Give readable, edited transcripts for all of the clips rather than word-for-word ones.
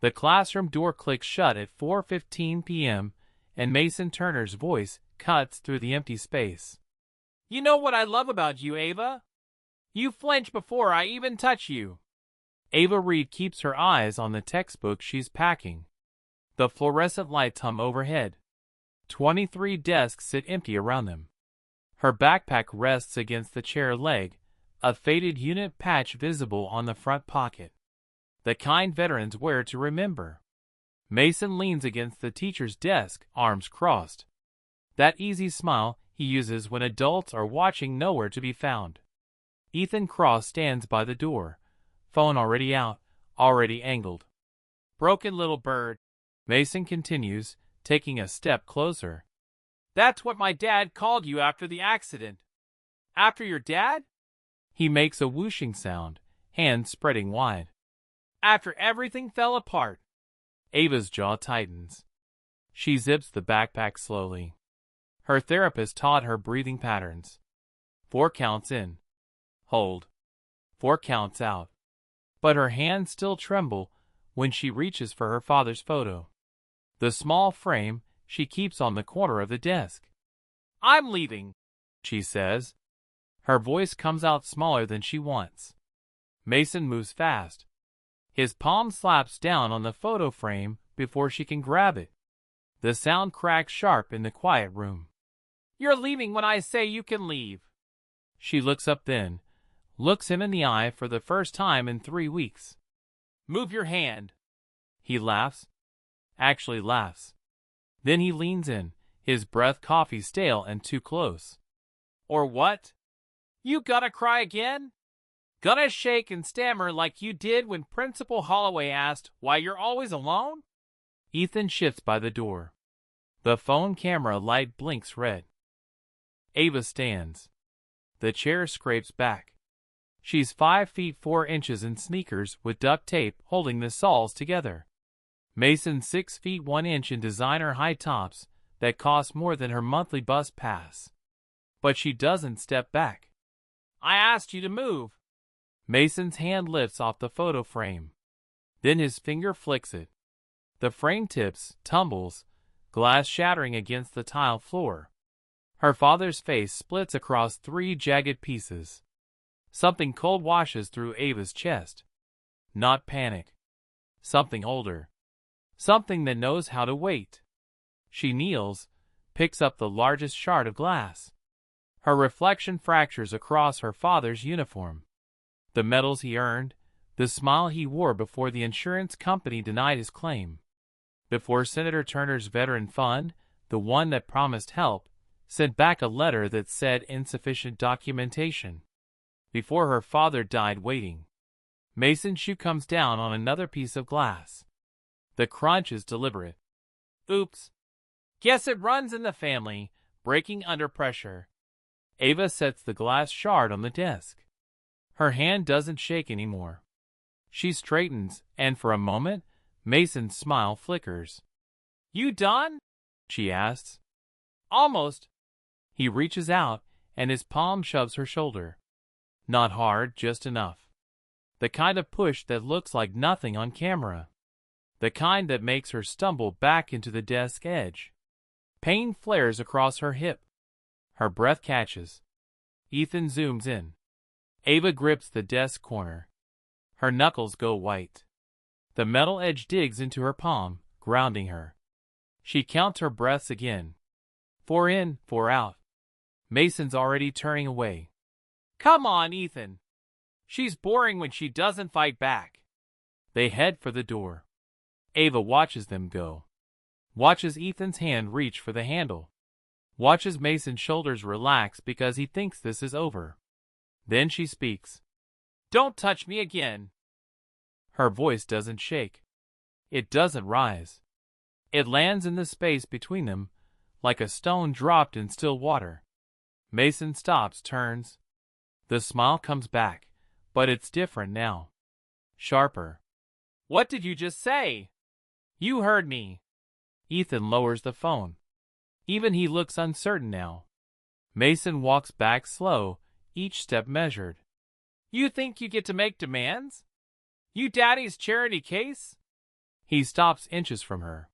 The classroom door clicks shut at 4:15 p.m., and Mason Turner's voice cuts through the empty space. You know what I love about you, Ava? You flinch before I even touch you. Ava Reed keeps her eyes on the textbook she's packing. The fluorescent lights hum overhead. 23 desks sit empty around them. Her backpack rests against the chair leg, a faded unit patch visible on the front pocket. The kind veterans wear to remember. Mason leans against the teacher's desk, arms crossed. That easy smile he uses when adults are watching nowhere to be found. Ethan Cross stands by the door, phone already out, already angled. Broken little bird, Mason continues, taking a step closer. That's what my dad called you after the accident. After your dad? He makes a whooshing sound, hands spreading wide. After everything fell apart. Ava's jaw tightens. She zips the backpack slowly. Her therapist taught her breathing patterns. 4 counts in. Hold. 4 counts out. But her hands still tremble when she reaches for her father's photo. The small frame she keeps on the corner of the desk. I'm leaving, she says. Her voice comes out smaller than she wants. Mason moves fast. His palm slaps down on the photo frame before she can grab it. The sound cracks sharp in the quiet room. You're leaving when I say you can leave. She looks up then, looks him in the eye for the first time in 3 weeks. Move your hand. He laughs. Actually laughs. Then he leans in, his breath coffee stale and too close. Or what? You gonna cry again? Gonna shake and stammer like you did when Principal Holloway asked why you're always alone? Ethan shifts by the door. The phone camera light blinks red. Ava stands. The chair scrapes back. She's 5 feet 4 inches in sneakers with duct tape holding the soles together. Mason's 6 feet 1 inch in designer high tops that cost more than her monthly bus pass. But she doesn't step back. I asked you to move. Mason's hand lifts off the photo frame. Then his finger flicks it. The frame tips, tumbles, glass shattering against the tile floor. Her father's face splits across 3 jagged pieces. Something cold washes through Ava's chest. Not panic. Something older. Something that knows how to wait. She kneels, picks up the largest shard of glass. Her reflection fractures across her father's uniform. The medals he earned, the smile he wore before the insurance company denied his claim. Before Senator Turner's veteran fund, the one that promised help, sent back a letter that said insufficient documentation. Before her father died waiting. Mason's shoe comes down on another piece of glass. The crunch is deliberate. Oops. Guess it runs in the family, breaking under pressure. Ava sets the glass shard on the desk. Her hand doesn't shake anymore. She straightens, and for a moment, Mason's smile flickers. You done? She asks. Almost. He reaches out, and his palm shoves her shoulder. Not hard, just enough. The kind of push that looks like nothing on camera. The kind that makes her stumble back into the desk edge. Pain flares across her hip. Her breath catches. Ethan zooms in. Ava grips the desk corner. Her knuckles go white. The metal edge digs into her palm, grounding her. She counts her breaths again. 4 in, 4 out. Mason's already turning away. Come on, Ethan. She's boring when she doesn't fight back. They head for the door. Ava watches them go. Watches Ethan's hand reach for the handle. Watches Mason's shoulders relax because he thinks this is over. Then she speaks. Don't touch me again. Her voice doesn't shake. It doesn't rise. It lands in the space between them, like a stone dropped in still water. Mason stops, turns. The smile comes back, but it's different now. Sharper. What did you just say? You heard me. Ethan lowers the phone. Even he looks uncertain now. Mason walks back slow, each step measured. You think you get to make demands? You daddy's charity case? He stops inches from her.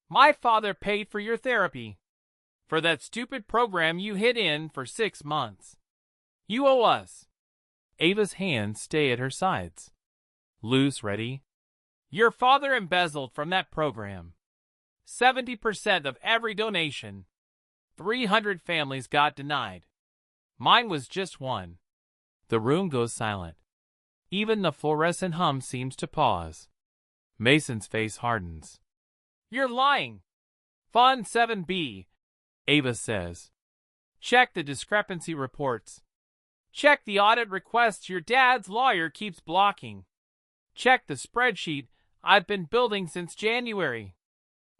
My father paid for your therapy. For that stupid program you hid in for 6 months. You owe us. Ava's hands stay at her sides. Loose, ready? Your father embezzled from that program. 70% of every donation. 300 families got denied. Mine was just one. The room goes silent. Even the fluorescent hum seems to pause. Mason's face hardens. You're lying. Fund 7B, Ava says. Check the discrepancy reports. Check the audit requests your dad's lawyer keeps blocking. Check the spreadsheet I've been building since January.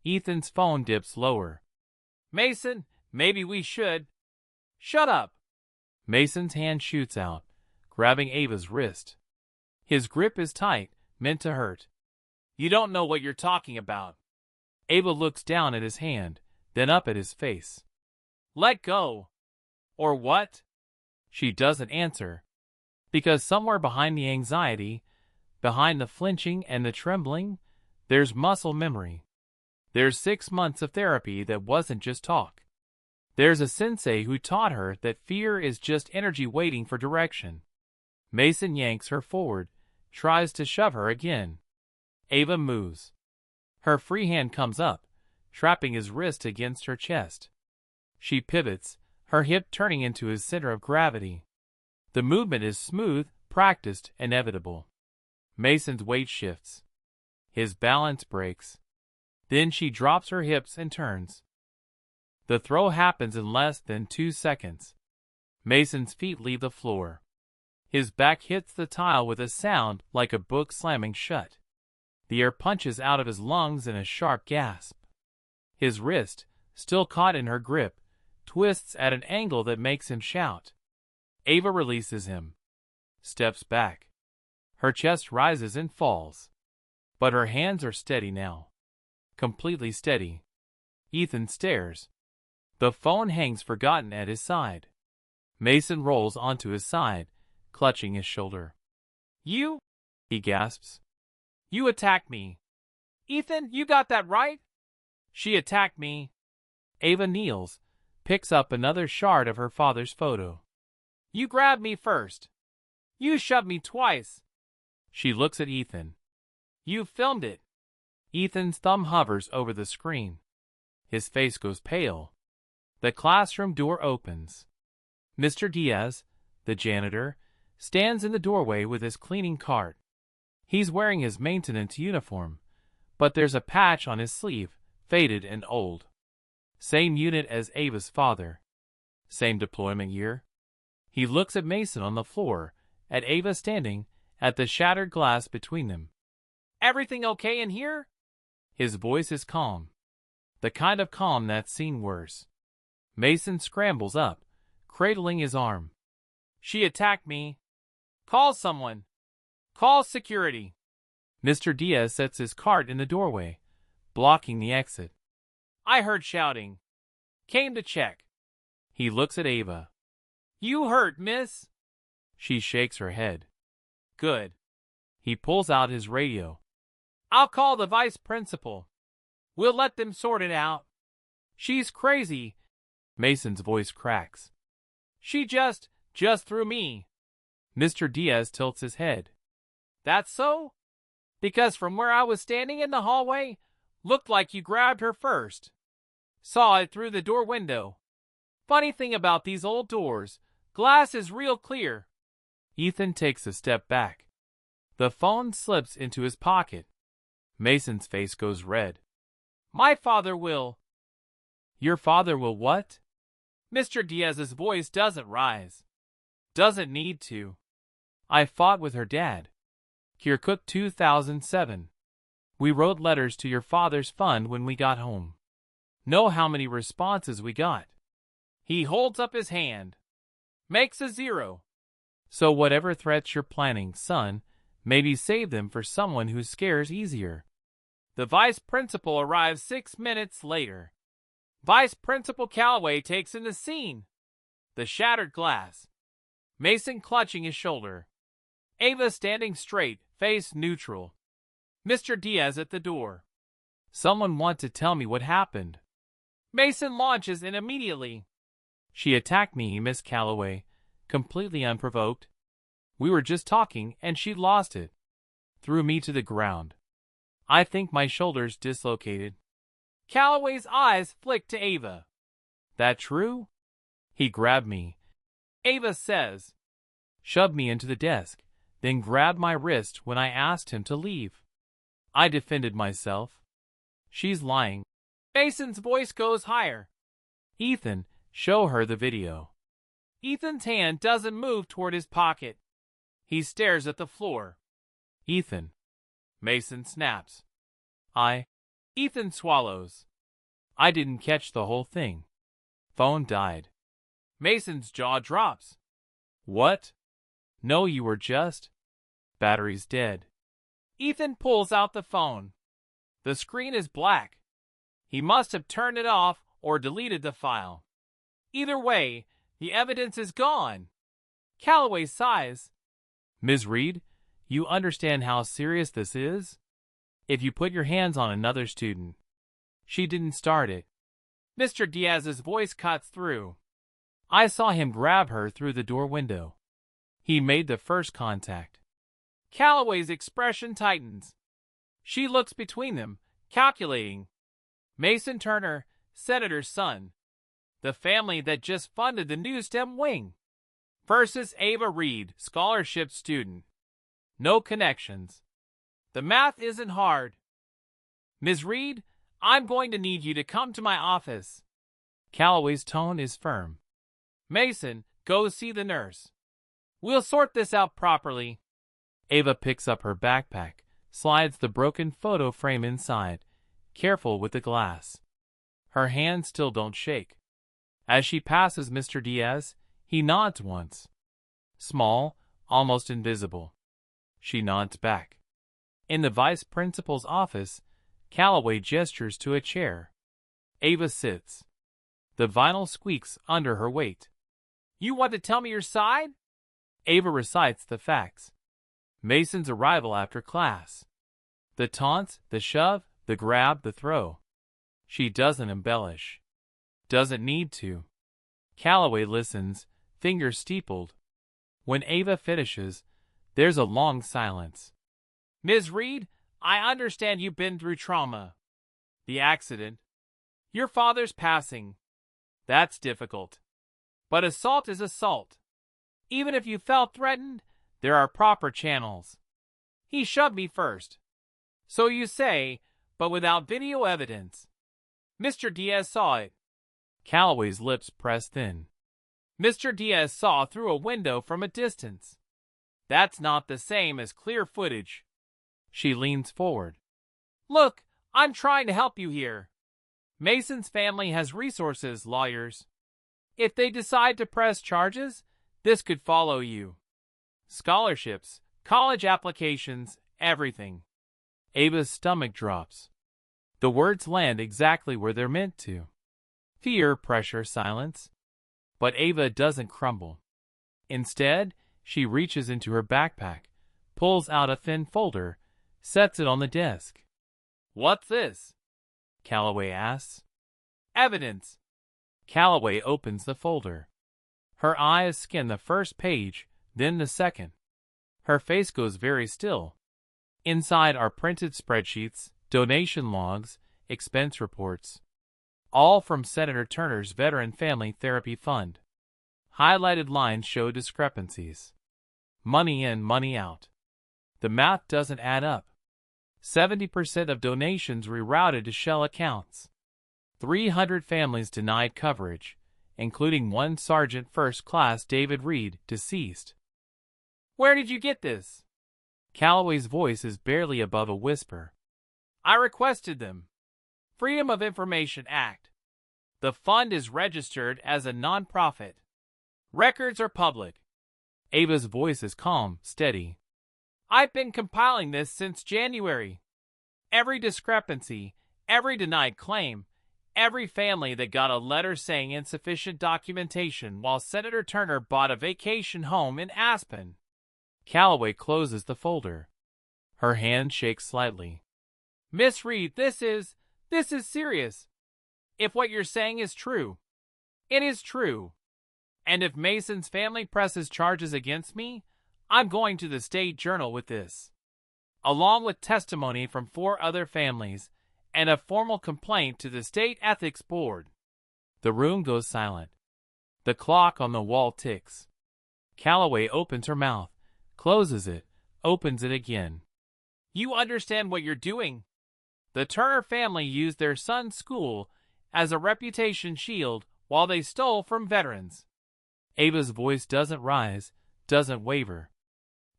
Ethan's phone dips lower. Mason, maybe we should. Shut up. Mason's hand shoots out, grabbing Ava's wrist. His grip is tight, meant to hurt. You don't know what you're talking about. Ava looks down at his hand, then up at his face. Let go. Or what? She doesn't answer. Because somewhere behind the anxiety, behind the flinching and the trembling, there's muscle memory. There's 6 months of therapy that wasn't just talk. There's a sensei who taught her that fear is just energy waiting for direction. Mason yanks her forward, tries to shove her again. Ava moves. Her free hand comes up, trapping his wrist against her chest. She pivots, her hip turning into his center of gravity. The movement is smooth, practiced, inevitable. Mason's weight shifts. His balance breaks. Then she drops her hips and turns. The throw happens in less than 2 seconds. Mason's feet leave the floor. His back hits the tile with a sound like a book slamming shut. The air punches out of his lungs in a sharp gasp. His wrist, still caught in her grip, twists at an angle that makes him shout. Ava releases him. Steps back. Her chest rises and falls. But her hands are steady now. Completely steady. Ethan stares. The phone hangs forgotten at his side. Mason rolls onto his side, clutching his shoulder. You? He gasps. You attacked me. Ethan, you got that right? She attacked me. Ava kneels, picks up another shard of her father's photo. You grabbed me first. You shoved me twice. She looks at Ethan. You filmed it. Ethan's thumb hovers over the screen. His face goes pale. The classroom door opens. Mr. Diaz, the janitor, stands in the doorway with his cleaning cart. He's wearing his maintenance uniform, but there's a patch on his sleeve, faded and old. Same unit as Ava's father. Same deployment year. He looks at Mason on the floor, at Ava standing, at the shattered glass between them. Everything okay in here? His voice is calm. The kind of calm that's seen worse. Mason scrambles up, cradling his arm. She attacked me. Call someone. Call security. Mr. Diaz sets his cart in the doorway, blocking the exit. I heard shouting. Came to check. He looks at Ava. You hurt, miss? She shakes her head. Good. He pulls out his radio. I'll call the vice principal. We'll let them sort it out. She's crazy. Mason's voice cracks. She just threw me. Mr. Diaz tilts his head. That's so? Because from where I was standing in the hallway, looked like you grabbed her first. Saw it through the door window. Funny thing about these old doors, glass is real clear. Ethan takes a step back. The phone slips into his pocket. Mason's face goes red. My father will. Your father will what? Mr. Diaz's voice doesn't rise. Doesn't need to. I fought with her dad. Kirkuk 2007. We wrote letters to your father's fund when we got home. Know how many responses we got. He holds up his hand. Makes a 0. So whatever threats you're planning, son, maybe save them for someone who scares easier. The vice principal arrives 6 minutes later. Vice Principal Calloway takes in the scene. The shattered glass. Mason clutching his shoulder. Ava standing straight, face neutral. Mr. Diaz at the door. Someone want to tell me what happened. Mason launches in immediately. She attacked me, Miss Calloway, completely unprovoked. We were just talking and she lost it. Threw me to the ground. I think my shoulders dislocated. Calloway's eyes flick to Ava. That true? He grabbed me. Ava says. Shoved me into the desk, then grabbed my wrist when I asked him to leave. I defended myself. She's lying. Mason's voice goes higher. Ethan, show her the video. Ethan's hand doesn't move toward his pocket. He stares at the floor. Ethan. Mason snaps. Ethan swallows. I didn't catch the whole thing. Phone died. Mason's jaw drops. What? No, you were just. Battery's dead. Ethan pulls out the phone. The screen is black. He must have turned it off or deleted the file. Either way, the evidence is gone. Calloway sighs. Ms. Reed, you understand how serious this is? If you put your hands on another student. She didn't start it. Mr. Diaz's voice cuts through. I saw him grab her through the door window. He made the first contact. Calloway's expression tightens. She looks between them, calculating. Mason Turner, senator's son. The family that just funded the new STEM wing. Versus Ava Reed, scholarship student. No connections. The math isn't hard. Ms. Reed, I'm going to need you to come to my office. Calloway's tone is firm. Mason, go see the nurse. We'll sort this out properly. Ava picks up her backpack, slides the broken photo frame inside, careful with the glass. Her hands still don't shake. As she passes Mr. Diaz, he nods once. Small, almost invisible. She nods back. In the vice principal's office, Calloway gestures to a chair. Ava sits. The vinyl squeaks under her weight. You want to tell me your side? Ava recites the facts. Mason's arrival after class. The taunts, the shove, the grab, the throw. She doesn't embellish. Doesn't need to. Calloway listens, fingers steepled. When Ava finishes, there's a long silence. Ms. Reed, I understand you've been through trauma. The accident. Your father's passing. That's difficult. But assault is assault. Even if you felt threatened, there are proper channels. He shoved me first. So you say, but without video evidence. Mr. Diaz saw it. Calloway's lips pressed thin. Mr. Diaz saw through a window from a distance. That's not the same as clear footage. She leans forward. Look, I'm trying to help you here. Mason's family has resources, lawyers. If they decide to press charges, this could follow you. Scholarships, college applications, everything. Ava's stomach drops. The words land exactly where they're meant to. Fear, pressure, silence. But Ava doesn't crumble. Instead, she reaches into her backpack, pulls out a thin folder, sets it on the desk. What's this? Calloway asks. Evidence. Calloway opens the folder. Her eyes scan the first page, then the second. Her face goes very still. Inside are printed spreadsheets, donation logs, expense reports. All from Senator Turner's Veteran Family Therapy Fund. Highlighted lines show discrepancies. Money in, money out. The math doesn't add up. 70% of donations rerouted to shell accounts. 300 families denied coverage, including one Sergeant First Class David Reed, deceased. Where did you get this? Calloway's voice is barely above a whisper. I requested them. Freedom of Information Act. The fund is registered as a nonprofit. Records are public. Ava's voice is calm, steady. I've been compiling this since January. Every discrepancy, every denied claim, every family that got a letter saying insufficient documentation while Senator Turner bought a vacation home in Aspen. Calloway closes the folder. Her hand shakes slightly. Miss Reed, this is serious. If what you're saying is true, it is true. And if Mason's family presses charges against me, I'm going to the State Journal with this, along with testimony from 4 other families and a formal complaint to the State Ethics Board. The room goes silent. The clock on the wall ticks. Calloway opens her mouth, closes it, opens it again. You understand what you're doing? The Turner family used their son's school as a reputation shield while they stole from veterans. Ava's voice doesn't rise, doesn't waver.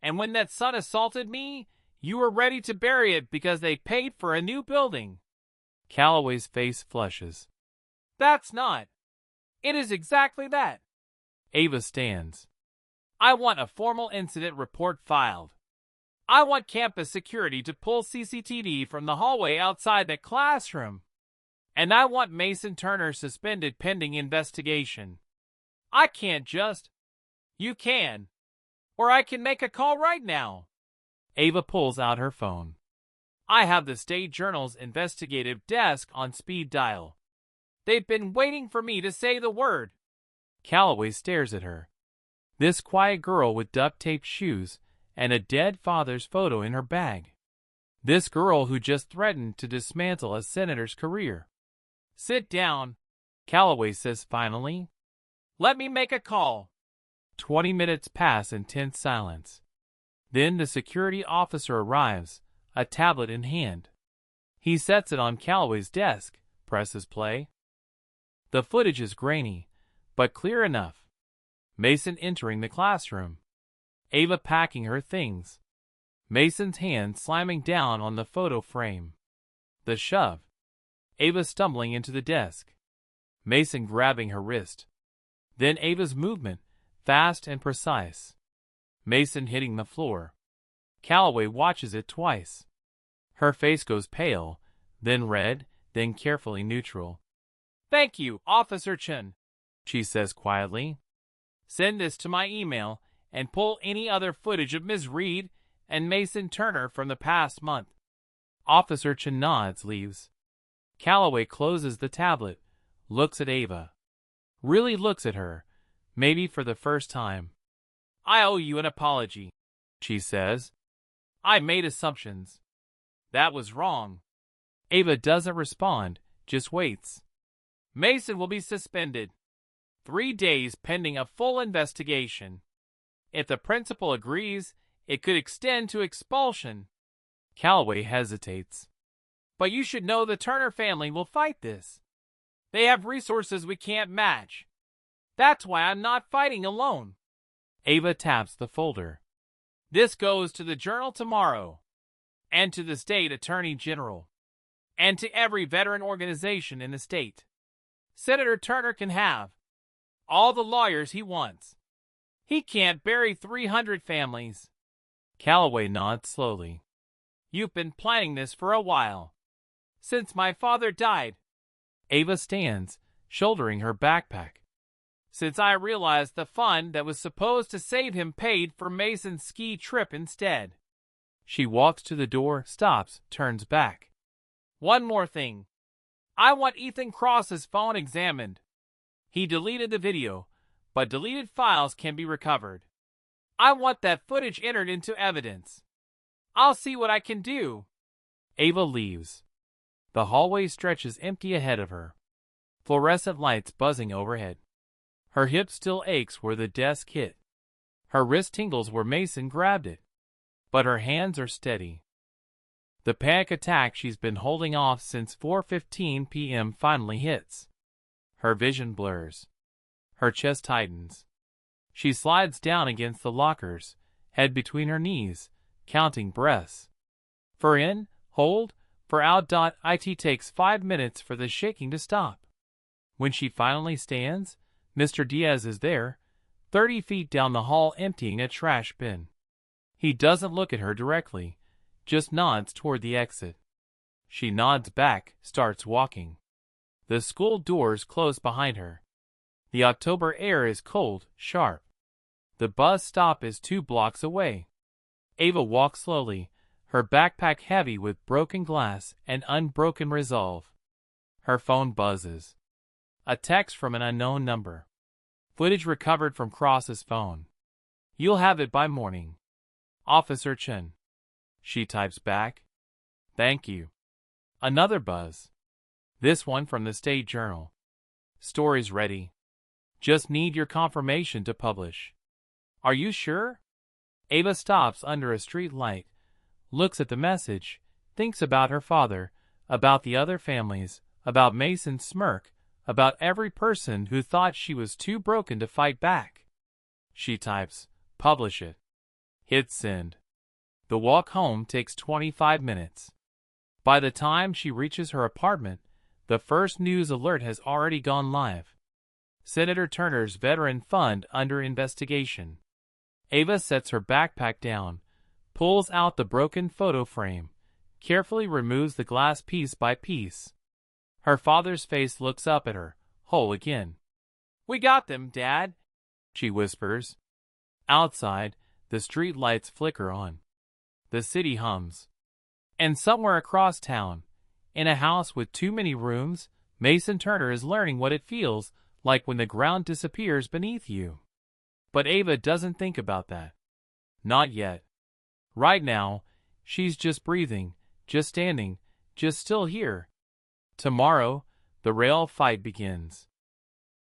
And when that son assaulted me, you were ready to bury it because they paid for a new building. Calloway's face flushes. That's not. It is exactly that. Ava stands. I want a formal incident report filed. I want campus security to pull CCTV from the hallway outside the classroom. And I want Mason Turner suspended pending investigation. I can't just. You can. Or I can make a call right now. Ava pulls out her phone. I have the State Journal's investigative desk on speed dial. They've been waiting for me to say the word. Calloway stares at her. This quiet girl with duct-taped shoes and a dead father's photo in her bag. This girl who just threatened to dismantle a senator's career. Sit down, Calloway says finally. Let me make a call. 20 minutes pass in tense silence. Then the security officer arrives, a tablet in hand. He sets it on Calloway's desk, presses play. The footage is grainy, but clear enough. Mason entering the classroom. Ava packing her things. Mason's hand slamming down on the photo frame. The shove. Ava stumbling into the desk. Mason grabbing her wrist. Then Ava's movement, fast and precise. Mason hitting the floor. Calloway watches it twice. Her face goes pale, then red, then carefully neutral. Thank you, Officer Chen, she says quietly. Send this to my email and pull any other footage of Ms. Reed and Mason Turner from the past month. Officer Chen nods, leaves. Calloway closes the tablet, looks at Ava. Really looks at her, maybe for the first time. I owe you an apology, she says. I made assumptions. That was wrong. Ava doesn't respond, just waits. Mason will be suspended. 3 days pending a full investigation. If the principal agrees, it could extend to expulsion. Calloway hesitates. But you should know the Turner family will fight this. They have resources we can't match. That's why I'm not fighting alone. Ava taps the folder. This goes to the Journal tomorrow, and to the State Attorney General, and to every veteran organization in the state. Senator Turner can have all the lawyers he wants. He can't bury 300 families. Calloway nods slowly. You've been planning this for a while. Since my father died. Ava stands, shouldering her backpack. Since I realized the fund that was supposed to save him paid for Mason's ski trip instead. She walks to the door, stops, turns back. One more thing. I want Ethan Cross's phone examined. He deleted the video, but deleted files can be recovered. I want that footage entered into evidence. I'll see what I can do. Ava leaves. The hallway stretches empty ahead of her. Fluorescent lights buzzing overhead. Her hip still aches where the desk hit. Her wrist tingles where Mason grabbed it. But her hands are steady. The panic attack she's been holding off since 4:15 p.m. finally hits. Her vision blurs. Her chest tightens. She slides down against the lockers, head between her knees, counting breaths. For in, hold, for out. It takes 5 minutes for the shaking to stop. When she finally stands, Mr. Diaz is there, 30 feet down the hall emptying a trash bin. He doesn't look at her directly, just nods toward the exit. She nods back, starts walking. The school doors close behind her. The October air is cold, sharp. The bus stop is 2 blocks away. Ava walks slowly, her backpack heavy with broken glass and unbroken resolve. Her phone buzzes. A text from an unknown number. Footage recovered from Cross's phone. "You'll have it by morning. Officer Chen." She types back, "Thank you." Another buzz. This one from the State Journal. "Story's ready. Just need your confirmation to publish." "Are you sure?" Ava stops under a street light, looks at the message, thinks about her father, about the other families, about Mason's smirk, about every person who thought she was too broken to fight back. She types, "Publish it." Hit send. The walk home takes 25 minutes. By the time she reaches her apartment, the first news alert has already gone live. Senator Turner's veteran fund under investigation. Ava sets her backpack down, pulls out the broken photo frame, carefully removes the glass piece by piece. Her father's face looks up at her, whole again. "We got them, Dad," she whispers. Outside, the street lights flicker on. The city hums. And somewhere across town, in a house with too many rooms, Mason Turner is learning what it feels like when the ground disappears beneath you. But Ava doesn't think about that. Not yet. Right now, she's just breathing, just standing, just still here. Tomorrow, the real fight begins.